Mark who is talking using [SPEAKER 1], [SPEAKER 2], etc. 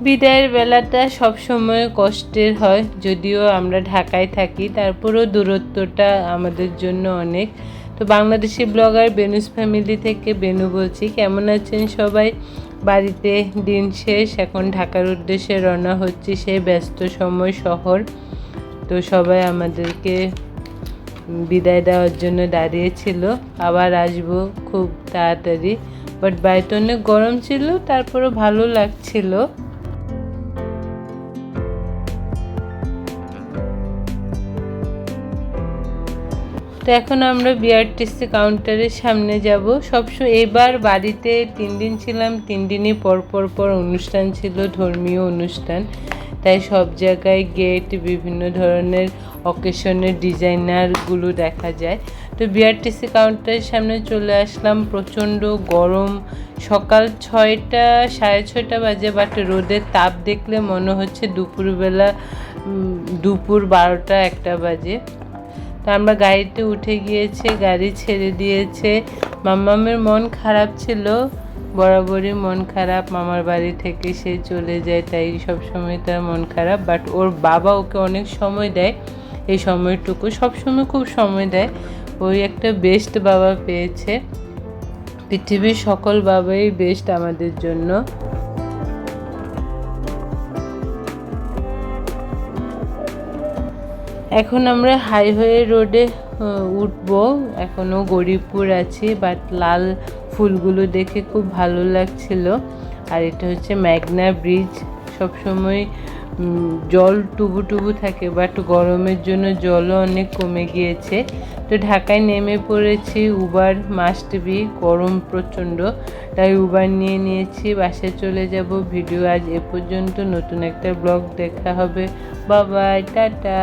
[SPEAKER 1] বিদায়ের বেলাটা সবসময় কষ্টের হয়, যদিও আমরা ঢাকায় থাকি, তারপরেও দূরত্বটা আমাদের জন্য অনেক। তো বাংলাদেশি ব্লগার বেনুস ফ্যামিলি থেকে বেনু বলছি। কেমন আছেন সবাই? বাড়িতে দিন শেষ, এখন ঢাকার উদ্দেশ্যে রওনা হচ্ছি, সেই ব্যস্ত সময় শহর। তো সবাই আমাদেরকে বিদায় দেওয়ার জন্য দাঁড়িয়েছিল, আবার আসবো খুব তাড়াতাড়ি। বাট বাড়িতে অনেক গরম ছিল, তারপরেও ভালো লাগছিল। তো এখন আমরা বিআরটিসি কাউন্টারের সামনে যাব। এবার বাড়িতে 3 দিন ছিলাম, 3 দিনই পর অনুষ্ঠান ছিল, ধর্মীয় অনুষ্ঠান। তাই সব জায়গায় গেট, বিভিন্ন ধরনের অকেশনের ডিজাইনারগুলো দেখা যায়। তো বিআরটিসি কাউন্টারের সামনে চলে আসলাম। প্রচণ্ড গরম, সকাল 6টা 6:30 বাজে, বাট রোদের তাপ দেখলে মনে হচ্ছে দুপুর 12টা 1টা বাজে। তো আমরা গাড়িতে উঠে গিয়েছে, গাড়ি ছেড়ে দিয়েছে। মাম্মামের মন খারাপ ছিল, বরাবরই মন খারাপ, মামার বাড়ি থেকে সে চলে যায়, তাই সবসময় তার মন খারাপ। বাট ওর বাবা ওকে অনেক সময় দেয়, এই সময়টুকু সবসময় খুব সময় দেয়। ওই একটা বেস্ট বাবা পেয়েছে, পৃথিবীর সকল বাবাই বেস্ট আমাদের জন্য। এখন আমরা হাইওয়ে রোডে উঠবো, এখনও গরিবপুর আছি, বাট লাল ফুলগুলো দেখে খুব ভালো লাগছিল। আর এটা হচ্ছে মেঘনা ব্রিজ। সবসময় জল টুবু থাকে, বাট গরমের জন্য জলও অনেক কমে গিয়েছে। তো ঢাকায় নেমে পড়েছি, উবার মাস্ট বি, গরম প্রচণ্ড, তাই উবার নিয়ে নিয়েছি, বাসায় চলে যাব। ভিডিও আজ এ পর্যন্ত, নতুন একটা ব্লগ দেখা হবে। Bye bye, tata.